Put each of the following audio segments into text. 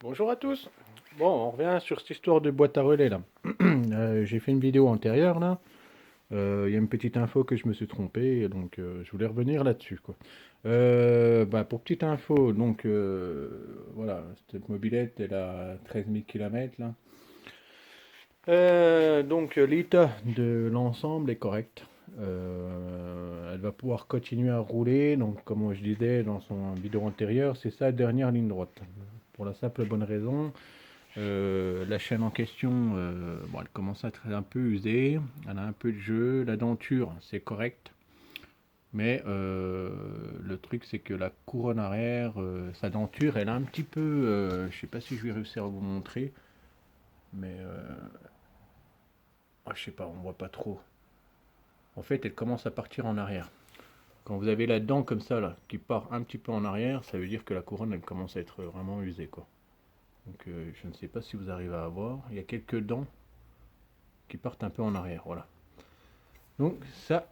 Bonjour à tous. Bon, on revient sur cette histoire de boîte à relais là. J'ai fait une vidéo antérieure là. Il y a une petite info que je me suis trompé, et donc je voulais revenir là-dessus quoi. Pour petite info, donc voilà, cette mobilette elle a 13 000 km là. Donc l'état de l'ensemble est correct. Elle va pouvoir continuer à rouler. Donc comme je disais dans son vidéo antérieure, c'est sa dernière ligne droite. Pour la simple bonne raison. La chaîne en question, bon, elle commence à être un peu usée, elle a un peu de jeu, la denture c'est correct, mais le truc c'est que la couronne arrière, sa denture elle a un petit peu, je sais pas si je vais réussir à vous montrer, mais je sais pas, on voit pas trop. En fait elle commence à partir en arrière. Quand vous avez la dent comme ça là, qui part un petit peu en arrière, ça veut dire que la couronne elle commence à être vraiment usée quoi. Donc je ne sais pas si vous arrivez à voir, il y a quelques dents qui partent un peu en arrière, voilà. Donc ça,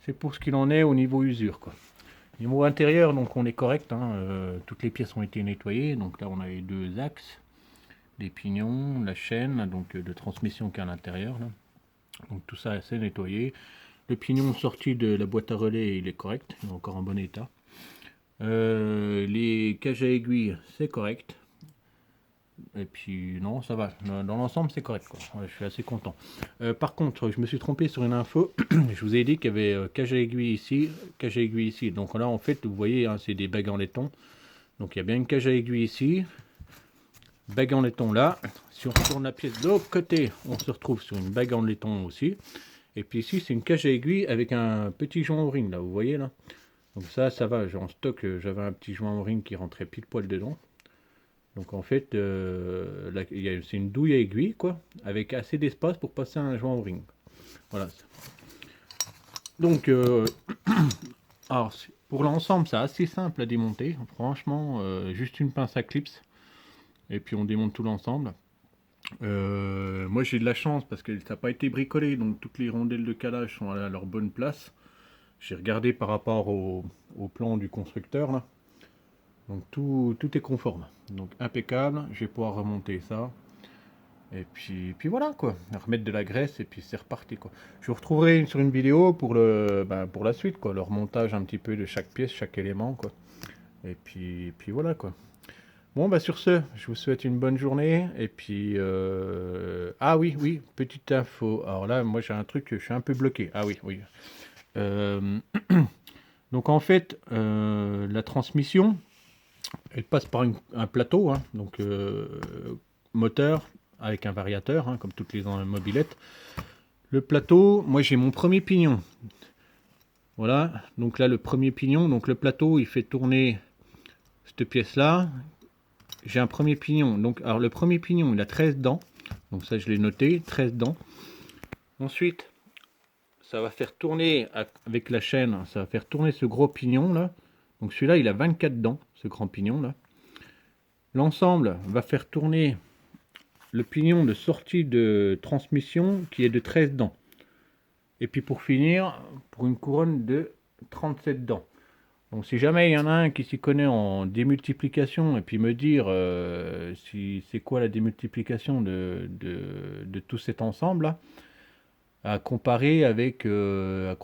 c'est pour ce qu'il en est au niveau usure, quoi. Niveau intérieur, donc on est correct, hein, toutes les pièces ont été nettoyées, donc là on a les deux axes, les pignons, la chaîne, donc de transmission qui est à l'intérieur, là. Donc tout ça c'est nettoyé. Le pignon sorti de la boîte à relais, il est correct, il est encore en bon état. Les cages à aiguilles, c'est correct. Et puis non, ça va. Dans l'ensemble, c'est correct, quoi. Ouais, je suis assez content. Par contre, je me suis trompé sur une info. Je vous ai dit qu'il y avait cage à aiguille ici, cage à aiguille ici. Donc là, en fait, vous voyez, hein, c'est des bagues en laiton. Donc il y a bien une cage à aiguille ici, bague en laiton là. Si on retourne la pièce de l'autre côté, on se retrouve sur une bague en laiton aussi. Et puis ici, c'est une cage à aiguille avec un petit joint O-ring là, vous voyez là. Donc ça va. En stock, j'avais un petit joint O-ring qui rentrait pile poil dedans. Donc en fait, c'est une douille à aiguille, quoi, avec assez d'espace pour passer un joint au ring. Voilà. Donc, alors, pour l'ensemble, c'est assez simple à démonter. Franchement, juste une pince à clips, et puis on démonte tout l'ensemble. Moi, j'ai de la chance parce que ça n'a pas été bricolé, donc toutes les rondelles de calage sont à leur bonne place. J'ai regardé par rapport au plan du constructeur, là. Donc tout est conforme. Donc impeccable, je vais pouvoir remonter ça. Et puis voilà quoi, remettre de la graisse et puis c'est reparti quoi. Je vous retrouverai sur une vidéo pour pour la suite quoi, le remontage un petit peu de chaque pièce, chaque élément quoi. Et puis voilà quoi. Bon sur ce, je vous souhaite une bonne journée et puis ah oui, petite info. Alors là, moi j'ai un truc, je suis un peu bloqué. Ah oui. Euh, Donc en fait, la transmission, elle passe par un plateau, hein, donc moteur avec un variateur, hein, comme toutes les mobilettes. Le plateau, moi j'ai mon premier pignon. Voilà, donc là le premier pignon, donc le plateau il fait tourner cette pièce là. J'ai un premier pignon, donc alors le premier pignon il a 13 dents, donc ça je l'ai noté, 13 dents. Ensuite, ça va faire tourner avec la chaîne, ça va faire tourner ce gros pignon là. Donc celui-là il a 24 dents, ce grand pignon là. L'ensemble va faire tourner le pignon de sortie de transmission qui est de 13 dents. Et puis pour finir, pour une couronne de 37 dents. Donc si jamais il y en a un qui s'y connaît en démultiplication et puis me dire si c'est quoi la démultiplication de tout cet ensemble là, à comparer avec, de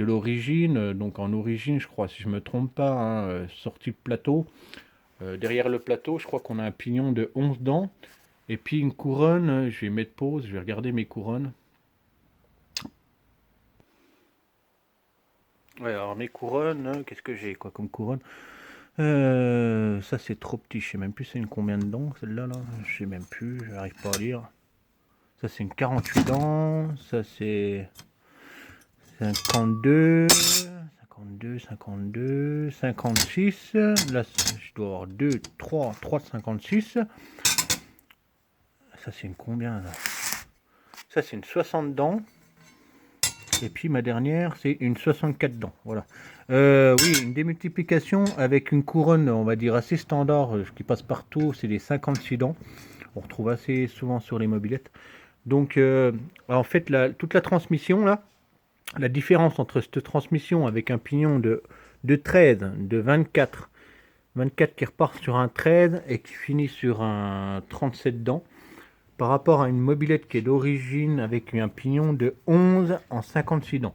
l'origine. Donc en origine, je crois, si je me trompe pas, hein, sortie de plateau. Derrière le plateau, je crois qu'on a un pignon de 11 dents. Et puis une couronne, je vais mettre pause, je vais regarder mes couronnes. Ouais, alors mes couronnes, qu'est-ce que j'ai quoi comme couronne? Ça c'est trop petit, je sais même plus c'est une combien de dents celle-là là, je sais même plus, j'arrive pas à lire. Ça c'est une 48 dents, ça c'est 52, 56. Là je dois avoir 2, 3 de 56. Ça c'est une combien là? Ça c'est une 60 dents. Et puis ma dernière, c'est une 64 dents. Voilà. Oui, une démultiplication avec une couronne, on va dire, assez standard, qui passe partout, c'est les 56 dents. On retrouve assez souvent sur les mobilettes. Donc, en fait, toute la transmission, là, la différence entre cette transmission avec un pignon de 13, de 24, 24 qui repart sur un 13 et qui finit sur un 37 dents, par rapport à une mobilette qui est d'origine avec un pignon de 11 en 56 dents.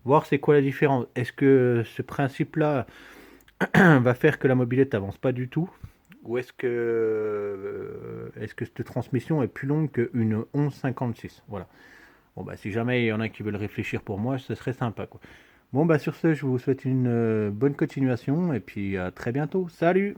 Voir c'est quoi la différence. Est-ce que ce principe-là va faire que la mobilette avance pas du tout, ou est-ce que cette transmission est plus longue qu'une 11,56. Voilà. Bon bah si jamais il y en a qui veulent réfléchir pour moi, ce serait sympa quoi. Bon bah sur ce, je vous souhaite une bonne continuation et puis à très bientôt. Salut!